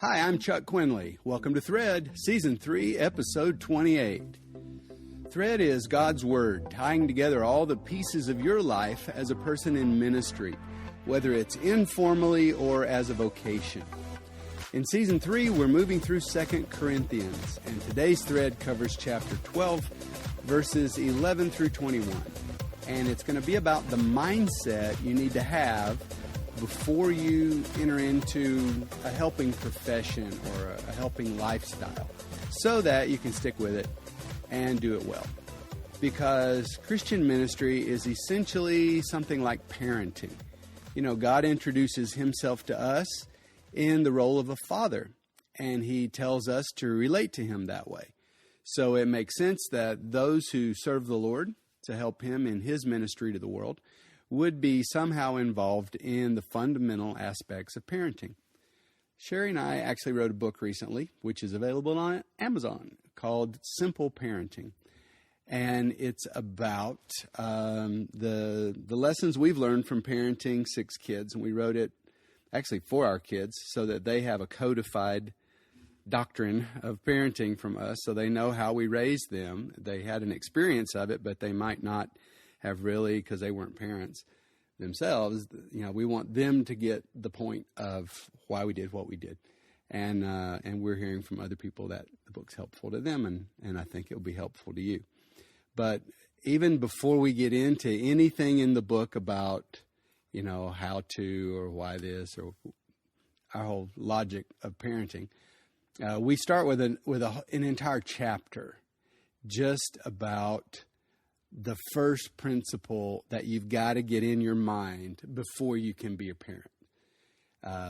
Hi, I'm Chuck Quinley. Welcome to Thread, Season 3, Episode 28. Thread is God's Word, tying together all the pieces of your life as a person in ministry, whether it's informally or as a vocation. In Season 3, we're moving through 2 Corinthians, and today's thread covers chapter 12, verses 11 through 21. And it's going to be about the mindset you need to have before you enter into a helping profession or a helping lifestyle, so that you can stick with it and do it well. Because Christian ministry is essentially something like parenting. You know, God introduces himself to us in the role of a father, and he tells us to relate to him that way. So it makes sense that those who serve the Lord to help him in his ministry to the world would be somehow involved in the fundamental aspects of parenting. Sherry and I actually wrote a book recently, which is available on Amazon, called Simple Parenting. And it's about the lessons we've learned from parenting 6 kids. And we wrote it actually for our kids so that they have a codified doctrine of parenting from us, so they know how we raised them. They had an experience of it, but they might not have really, because they weren't parents themselves. You know, we want them to get the point of why we did what we did. And we're hearing from other people that the book's helpful to them, and I think it'll be helpful to you. But even before we get into anything in the book about, you know, how to or why this or our whole logic of parenting, we start with an entire chapter just about the first principle that you've got to get in your mind before you can be a parent.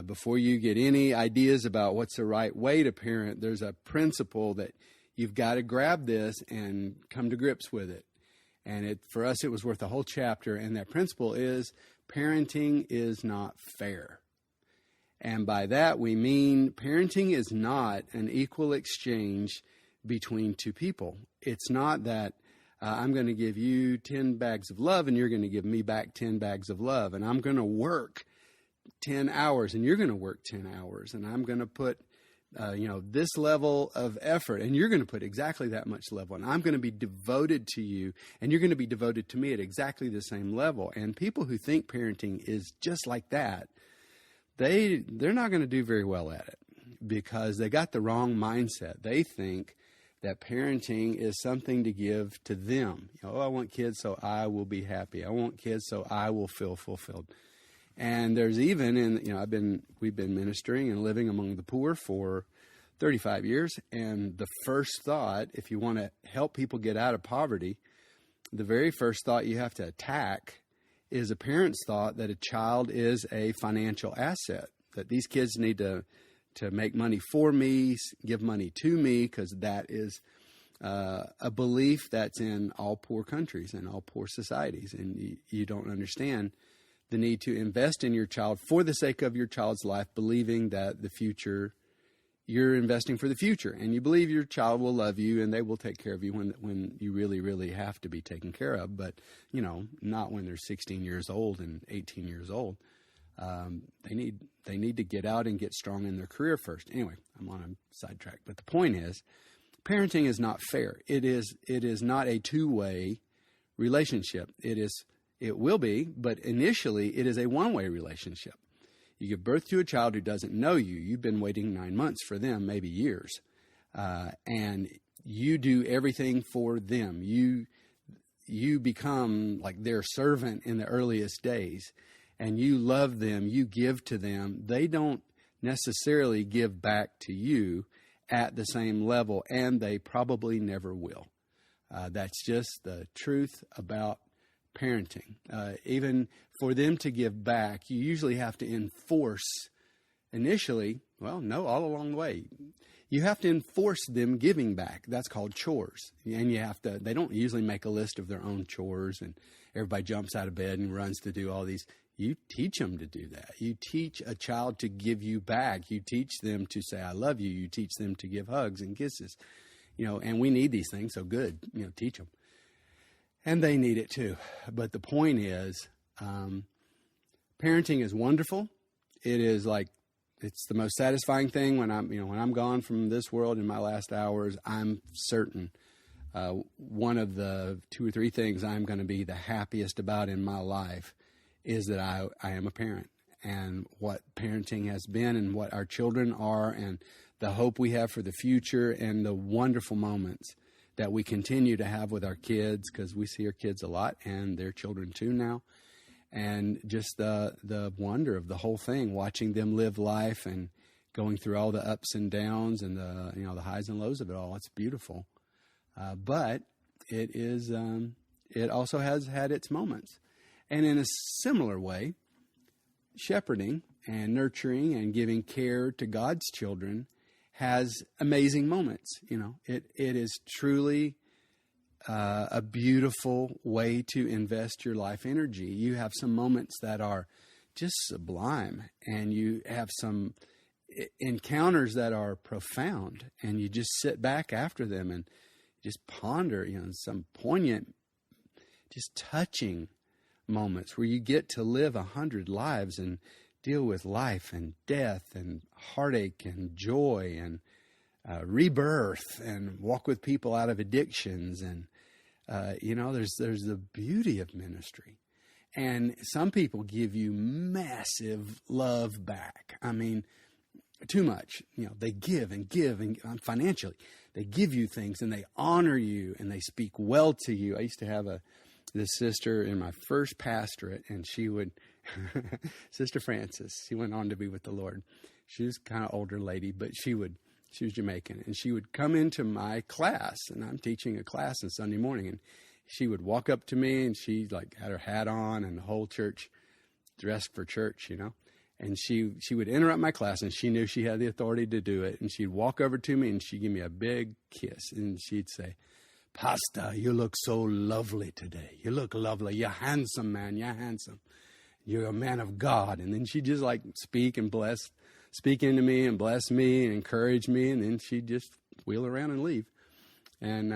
Before you get any ideas about what's the right way to parent, there's a principle that you've got to grab this and come to grips with it. And for us, it was worth a whole chapter. And that principle is parenting is not fair. And by that, we mean parenting is not an equal exchange between two people. It's not that I'm going to give you 10 bags of love and you're going to give me back 10 bags of love. And I'm going to work 10 hours and you're going to work 10 hours. And I'm going to put, this level of effort and you're going to put exactly that much level. And I'm going to be devoted to you and you're going to be devoted to me at exactly the same level. And people who think parenting is just like that, they're not going to do very well at it because they got the wrong mindset. They think that parenting is something to give to them. You know, I want kids so I will be happy. I want kids so I will feel fulfilled. And there's even we've been ministering and living among the poor for 35 years. And the first thought, if you want to help people get out of poverty, the very first thought you have to attack is a parent's thought that a child is a financial asset, that these kids need to make money for me, give money to me, because that is a belief that's in all poor countries and all poor societies. And you don't understand the need to invest in your child for the sake of your child's life, believing that the future, you're investing for the future. And you believe your child will love you and they will take care of you when you really, really have to be taken care of. But, you know, not when they're 16 years old and 18 years old. They need to get out and get strong in their career first. Anyway, I'm on a sidetrack. But the point is, parenting is not fair. It is not a two-way relationship. It will be, but initially it is a one-way relationship. You give birth to a child who doesn't know you. You've been waiting 9 months for them, maybe years. And you do everything for them. You become like their servant in the earliest days. And you love them, you give to them. They don't necessarily give back to you at the same level, and they probably never will. That's just the truth about parenting. Even for them to give back, you usually have to enforce initially, all along the way. You have to enforce them giving back. That's called chores. And they don't usually make a list of their own chores and everybody jumps out of bed and runs to do all these. You teach them to do that. You teach a child to give you back. You teach them to say, I love you. You teach them to give hugs and kisses. And we need these things, so good, teach them. And they need it too. But the point is, parenting is wonderful. It is like it's the most satisfying thing when I'm gone from this world in my last hours. I'm certain one of the 2 or 3 things I'm going to be the happiest about in my life is that I am a parent, and what parenting has been and what our children are, and the hope we have for the future, and the wonderful moments that we continue to have with our kids, because we see our kids a lot and their children too now. And just the wonder of the whole thing, watching them live life and going through all the ups and downs and the highs and lows of it all. It's beautiful. But it also has had its moments. And in a similar way, shepherding and nurturing and giving care to God's children has amazing moments. It is truly a beautiful way to invest your life energy. You have some moments that are just sublime, and you have some encounters that are profound, and you just sit back after them and just ponder, some poignant, just touching moments where you get to live 100 lives and deal with life and death and heartache and joy and rebirth, and walk with people out of addictions. And, there's the beauty of ministry. And some people give you massive love back. I mean, too much. They give and financially. They give you things, and they honor you, and they speak well to you. I used to have this sister in my first pastorate, and she would, Sister Francis, she went on to be with the Lord. She was kind of older lady, but she was Jamaican, and she would come into my class, and I'm teaching a class on Sunday morning, and she would walk up to me, and she had her hat on, and the whole church dressed for church, and she would interrupt my class, and she knew she had the authority to do it, and she'd walk over to me, and she'd give me a big kiss, and she'd say, "Pastor, you look so lovely today. You look lovely. You're handsome, man. You're handsome. You're a man of God." And then she'd just speak into me and bless me and encourage me. And then she'd just wheel around and leave. And,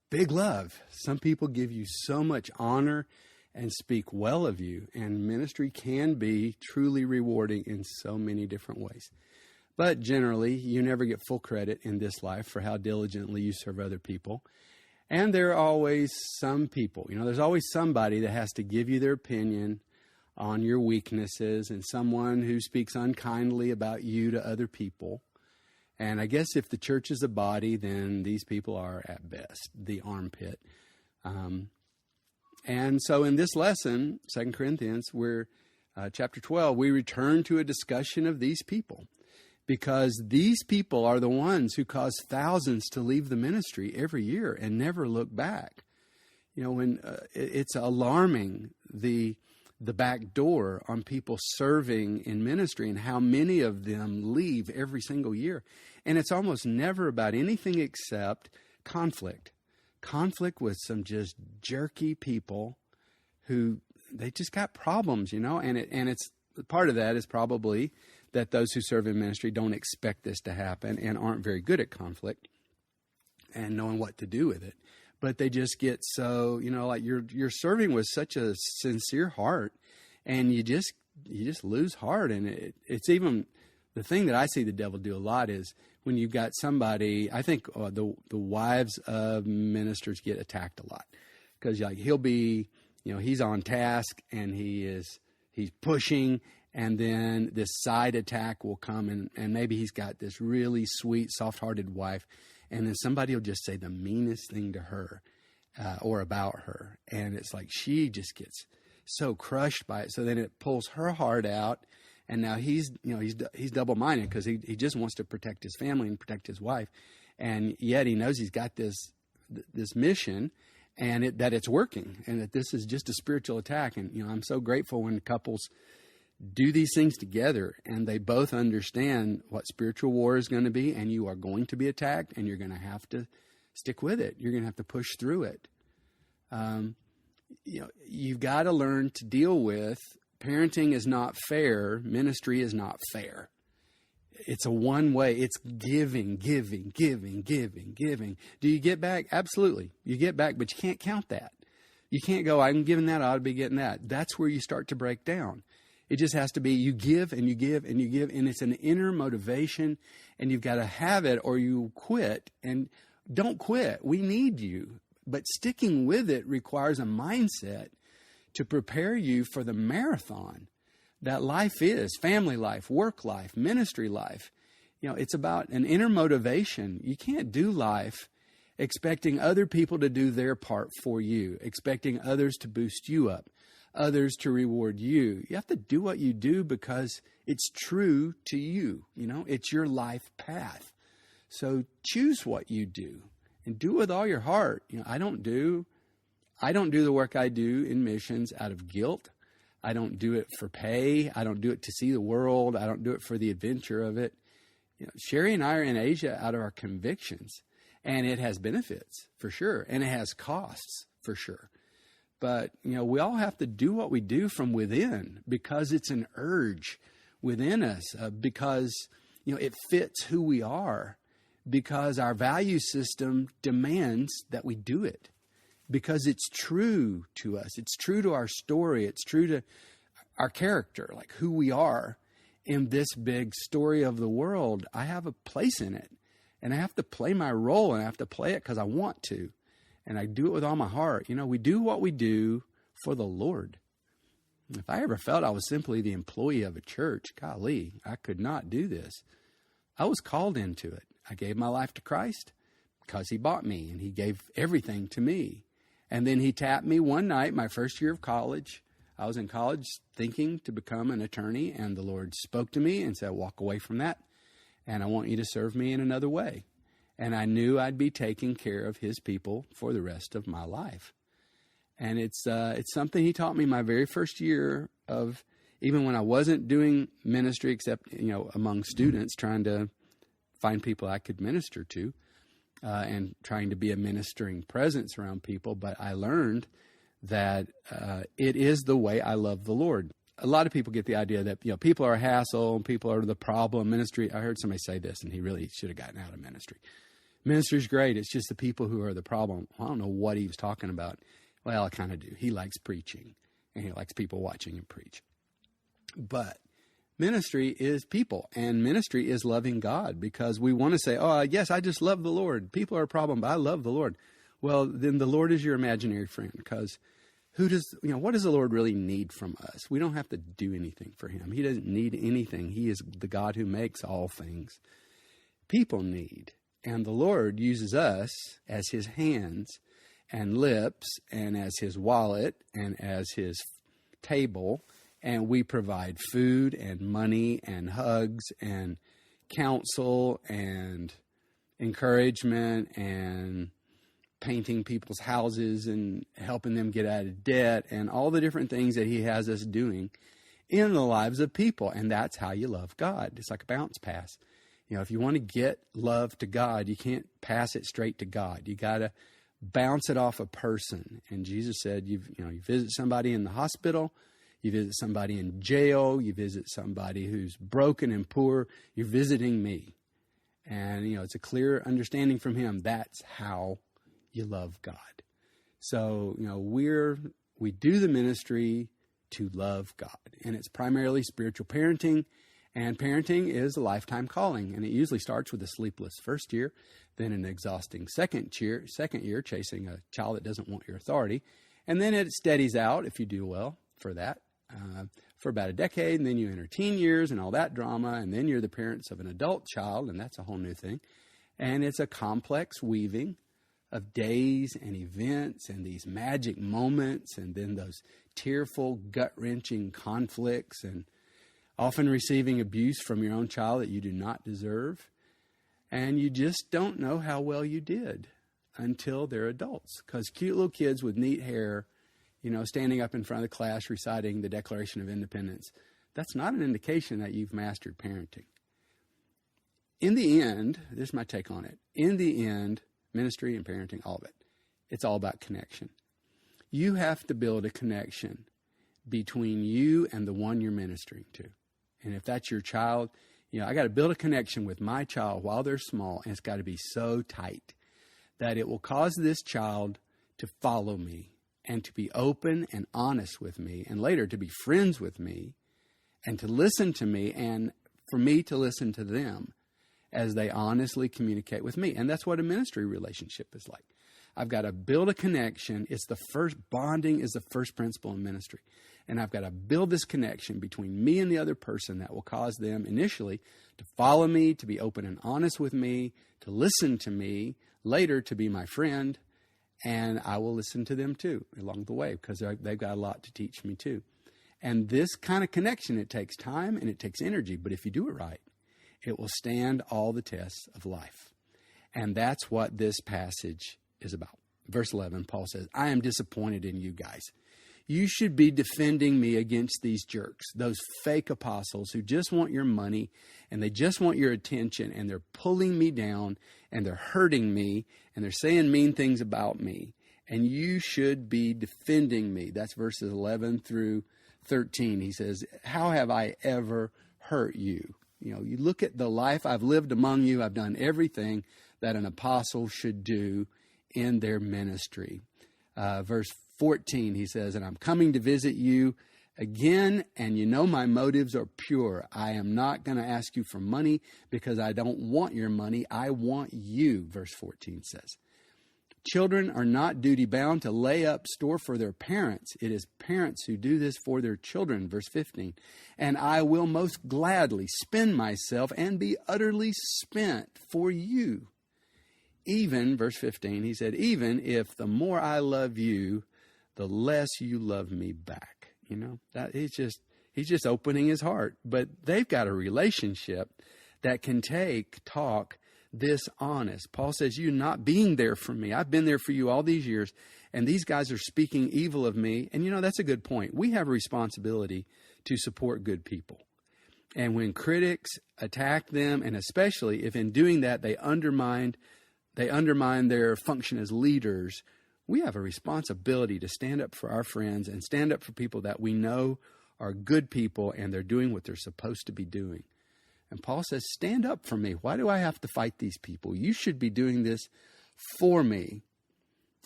big love. Some people give you so much honor and speak well of you. And ministry can be truly rewarding in so many different ways. But generally, you never get full credit in this life for how diligently you serve other people. And there are always some people, there's always somebody that has to give you their opinion on your weaknesses, and someone who speaks unkindly about you to other people. And I guess if the church is a body, then these people are at best the armpit. And so in this lesson, 2 Corinthians, chapter 12, we return to a discussion of these people, because these people are the ones who cause thousands to leave the ministry every year and never look back. When it's alarming, the back door on people serving in ministry and how many of them leave every single year. And it's almost never about anything except conflict with some just jerky people who they just got problems, and it's part of that is probably that those who serve in ministry don't expect this to happen and aren't very good at conflict and knowing what to do with it. But they just get so, you're serving with such a sincere heart, and you just lose heart. And it's even the thing that I see the devil do a lot is when you've got somebody, I think the wives of ministers get attacked a lot, because he'll be, he's on task and he's pushing, and then this side attack will come, and maybe he's got this really sweet, soft-hearted wife, and then somebody will just say the meanest thing to her or about her. And it's like she just gets so crushed by it. So then it pulls her heart out. And now he's double-minded, because he just wants to protect his family and protect his wife. And yet he knows he's got this mission, and that it's working, and that this is just a spiritual attack. And, I'm so grateful when couples do these things together, and they both understand what spiritual war is going to be, and you are going to be attacked, and you're going to have to stick with it. You're going to have to push through it. You've got to learn to deal with parenting is not fair. Ministry is not fair. It's a one way. It's giving. Do you get back? Absolutely. You get back, but you can't count that. You can't go, I'm giving that, I ought to be getting that. That's where you start to break down. It just has to be you give and you give and you give, and it's an inner motivation, and you've got to have it or you quit. And don't quit. We need you. But sticking with it requires a mindset to prepare you for the marathon that life is, family life, work life, ministry life. It's about an inner motivation. You can't do life expecting other people to do their part for you, expecting others to boost you up, others to reward you. You have to do what you do because it's true to you. It's your life path. So choose what you do and do it with all your heart. I don't do the work I do in missions out of guilt. I don't do it for pay. I don't do it to see the world. I don't do it for the adventure of it. Sherry and I are in Asia out of our convictions, and it has benefits for sure, and it has costs for sure. But, we all have to do what we do from within because it's an urge within us, because, it fits who we are, because our value system demands that we do it, because it's true to us. It's true to our story. It's true to our character, like who we are in this big story of the world. I have a place in it, and I have to play my role, and I have to play it because I want to. And I do it with all my heart. We do what we do for the Lord. If I ever felt I was simply the employee of a church, golly, I could not do this. I was called into it. I gave my life to Christ because he bought me, and he gave everything to me. And then he tapped me one night, my first year of college. I was in college thinking to become an attorney, and the Lord spoke to me and said, walk away from that, and I want you to serve me in another way. And I knew I'd be taking care of his people for the rest of my life. And it's something he taught me my very first year of, even when I wasn't doing ministry except, among students, trying to find people I could minister to, and trying to be a ministering presence around people. But I learned that it is the way I love the Lord. A lot of people get the idea that, people are a hassle and people are the problem. Ministry, I heard somebody say this, and he really should have gotten out of ministry. Ministry's great. It's just the people who are the problem. I don't know what he was talking about. Well, I kind of do. He likes preaching, and he likes people watching him preach. But ministry is people, and ministry is loving God, because we want to say, oh, yes, I just love the Lord. People are a problem, but I love the Lord. Well, then the Lord is your imaginary friend, because what does the Lord really need from us? We don't have to do anything for him. He doesn't need anything. He is the God who makes all things. People need. And the Lord uses us as his hands and lips and as his wallet and as his table. And we provide food and money and hugs and counsel and encouragement and painting people's houses and helping them get out of debt and all the different things that he has us doing in the lives of people. And that's how you love God. It's like a bounce pass. If you want to get love to God, you can't pass it straight to God. You got to bounce it off a person. And Jesus said, you visit somebody in the hospital, you visit somebody in jail, you visit somebody who's broken and poor, you're visiting me. And, it's a clear understanding from him. That's how you love God. So, we do the ministry to love God. And it's primarily spiritual parenting. And parenting is a lifetime calling, and it usually starts with a sleepless first year, then an exhausting second year chasing a child that doesn't want your authority, and then it steadies out if you do well for that for about a decade, and then you enter teen years and all that drama, and then you're the parents of an adult child, and that's a whole new thing. And it's a complex weaving of days and events and these magic moments, and then those tearful, gut-wrenching conflicts, and often receiving abuse from your own child that you do not deserve. And you just don't know how well you did until they're adults. Because cute little kids with neat hair, standing up in front of the class reciting the Declaration of Independence, that's not an indication that you've mastered parenting. In the end, this is my take on it. In the end, ministry and parenting, all of it, it's all about connection. You have to build a connection between you and the one you're ministering to. And if that's your child, I got to build a connection with my child while they're small, and it's got to be so tight that it will cause this child to follow me and to be open and honest with me, and later to be friends with me, and to listen to me and for me to listen to them as they honestly communicate with me. And that's what a ministry relationship is like. I've got to build a connection. Bonding is the first principle in ministry. And I've got to build this connection between me and the other person that will cause them initially to follow me, to be open and honest with me, to listen to me, later to be my friend. And I will listen to them too along the way because they've got a lot to teach me too. And this kind of connection, it takes time and it takes energy. But if you do it right, it will stand all the tests of life. And that's what this passage is about. Verse 11, Paul says, I am disappointed in you guys. You should be defending me against these jerks, those fake apostles who just want your money and they just want your attention and they're pulling me down and they're hurting me and they're saying mean things about me. And you should be defending me. That's verses 11 through 13. He says, how have I ever hurt you? You know, you look at the life I've lived among you. I've done everything that an apostle should do in their ministry. Verse 14, he says, and I'm coming to visit you again, and you know my motives are pure. I am not going to ask you for money because I don't want your money. I want you, verse 14 says. Children are not duty-bound to lay up store for their parents. It is parents who do this for their children, verse 15. And I will most gladly spend myself and be utterly spent for you. Even, verse 15, he said, even if the more I love you, the less you love me back. You know, that he's just opening his heart. But they've got a relationship that can talk this honest. Paul says, you not being there for me. I've been there for you all these years, and these guys are speaking evil of me. And, you know, that's a good point. We have a responsibility to support good people. And when critics attack them, and especially if in doing that they undermine their function as leaders, we have a responsibility to stand up for our friends and stand up for people that we know are good people and they're doing what they're supposed to be doing. And Paul says, stand up for me. Why do I have to fight these people? You should be doing this for me.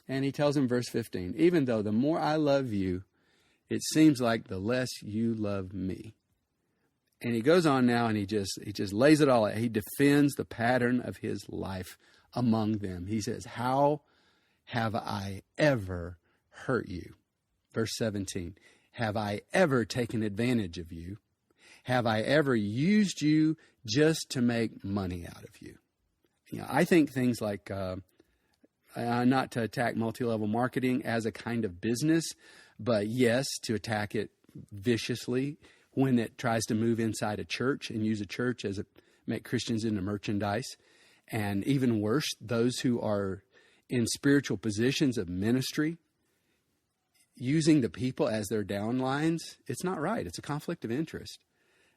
And he tells him, verse 15, even though the more I love you, it seems like the less you love me. And he goes on now and he just lays it all out. He defends the pattern of his life among them. He says, how have I ever hurt you? Verse 17, have I ever taken advantage of you? Have I ever used you just to make money out of you? You know, I think things like, not to attack multi-level marketing as a kind of business, but yes, to attack it viciously when it tries to move inside a church and use a church as make Christians into merchandise. And even worse, those who are in spiritual positions of ministry, using the people as their downlines, it's not right. It's a conflict of interest.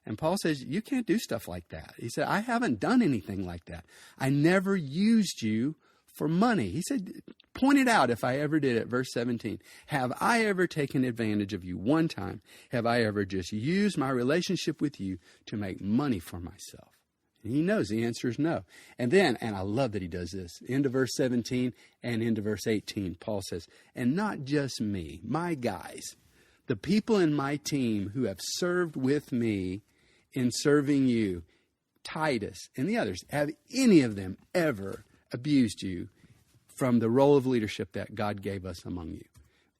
And Paul says, you can't do stuff like that. He said, I haven't done anything like that. I never used you for money. He said, point it out if I ever did it. Verse 17, have I ever taken advantage of you one time? Have I ever just used my relationship with you to make money for myself? And he knows the answer is no. And then, and I love that he does this, into verse 17 and into verse 18, Paul says, and not just me, my guys, the people in my team who have served with me in serving you, Titus and the others, have any of them ever abused you from the role of leadership that God gave us among you?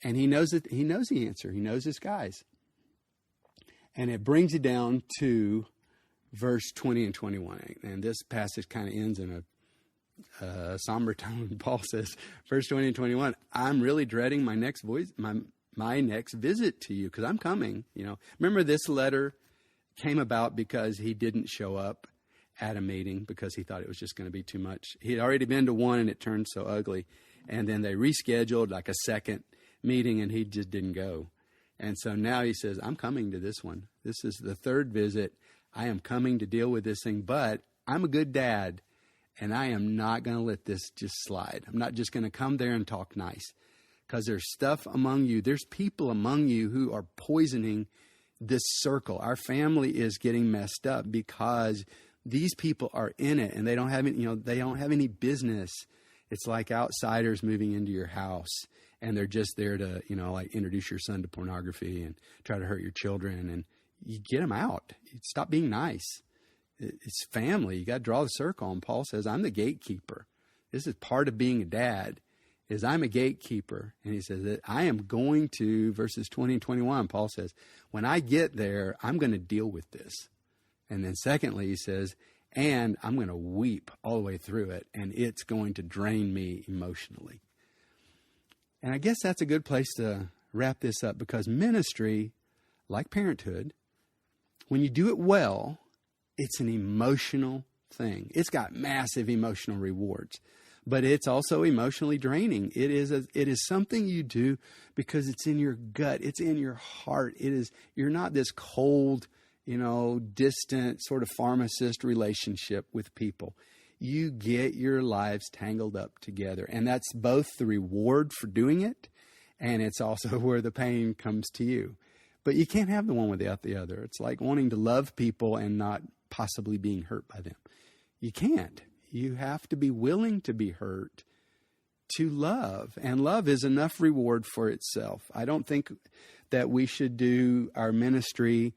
And he knows it. He knows the answer. He knows his guys. And it brings you down to verse 20 and 21. And this passage kind of ends in a somber tone. Paul says, verse 20 and 21, I'm really dreading my next my next visit to you because I'm coming. You know, remember this letter came about because he didn't show up at a meeting because he thought it was just going to be too much. He had already been to one and it turned so ugly. And then they rescheduled like a second meeting and he just didn't go. And so now he says, I'm coming to this one. This is the third visit. I am coming to deal with this thing, but I'm a good dad and I am not going to let this just slide. I'm not just going to come there and talk nice because there's stuff among you. There's people among you who are poisoning this circle. Our family is getting messed up because these people are in it and they don't have any, they don't have any business. It's like outsiders moving into your house and they're just there to, like introduce your son to pornography and try to hurt your children. And you get them out. You stop being nice. It's family. You got to draw the circle. And Paul says, I'm the gatekeeper. This is part of being a dad, is I'm a gatekeeper. And he says that I am going to, verses 20 and 21, Paul says, when I get there, I'm going to deal with this. And then secondly, he says, and I'm going to weep all the way through it, and it's going to drain me emotionally. And I guess that's a good place to wrap this up, because ministry, like parenthood, when you do it well, it's an emotional thing. It's got massive emotional rewards, but it's also emotionally draining. It is something you do because it's in your gut. It's in your heart. You're not this cold, distant sort of pharmacist relationship with people. You get your lives tangled up together, and that's both the reward for doing it, and it's also where the pain comes to you. But you can't have the one without the other. It's like wanting to love people and not possibly being hurt by them. You can't. You have to be willing to be hurt to love. And love is enough reward for itself. I don't think that we should do our ministry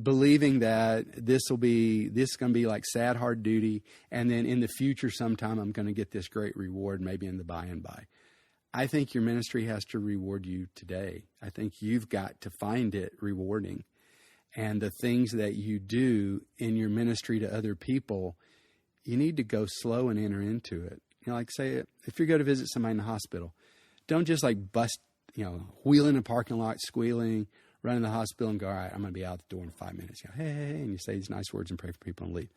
believing that this is going to be like sad, hard duty. And then in the future, sometime I'm going to get this great reward, maybe in the by and by. I think your ministry has to reward you today. I think you've got to find it rewarding. And the things that you do in your ministry to other people, you need to go slow and enter into it. Like say, if you go to visit somebody in the hospital, don't just like bust, wheel in the parking lot, squealing, run in the hospital and go, all right, I'm going to be out the door in 5 minutes. You go, hey, and you say these nice words and pray for people and leave.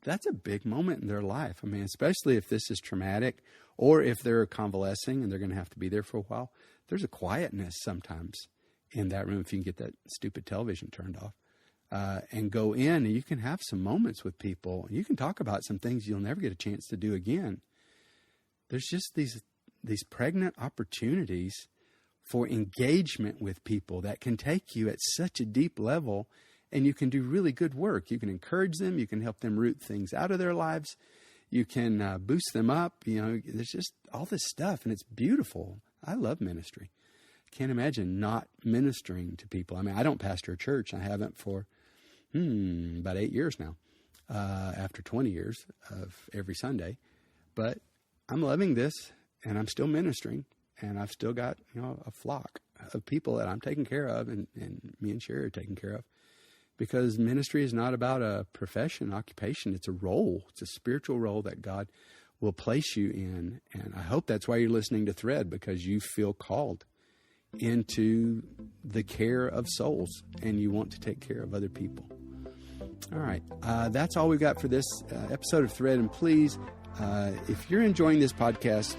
That's a big moment in their life. I mean, especially if this is traumatic or if they're convalescing and they're going to have to be there for a while. There's a quietness sometimes in that room if you can get that stupid television turned off and go in, and you can have some moments with people. You can talk about some things you'll never get a chance to do again. There's just these pregnant opportunities for engagement with people that can take you at such a deep level, and you can do really good work. You can encourage them. You can help them root things out of their lives. You can boost them up. There's just all this stuff, and it's beautiful. I love ministry. Can't imagine not ministering to people. I mean, I don't pastor a church. I haven't for about 8 years now, after 20 years of every Sunday. But I'm loving this, and I'm still ministering, and I've still got a flock of people that I'm taking care of, and me and Sherry are taking care of. Because ministry is not about a profession, occupation. It's a role. It's a spiritual role that God will place you in. And I hope that's why you're listening to Thread, because you feel called into the care of souls and you want to take care of other people. All right. That's all we've got for this episode of Thread. And please, if you're enjoying this podcast,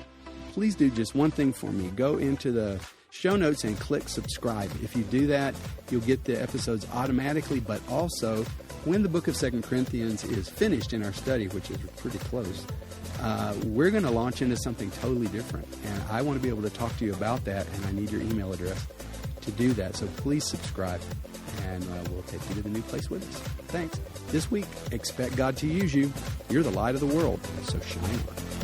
please do just one thing for me. Go into the show notes and click subscribe. If you do that, you'll get the episodes automatically, but also when the book of 2 Corinthians is finished in our study, which is pretty close, we're going to launch into something totally different. And I want to be able to talk to you about that, and I need your email address to do that. So please subscribe, and we'll take you to the new place with us. Thanks. This week, expect God to use you. You're the light of the world, so shine on.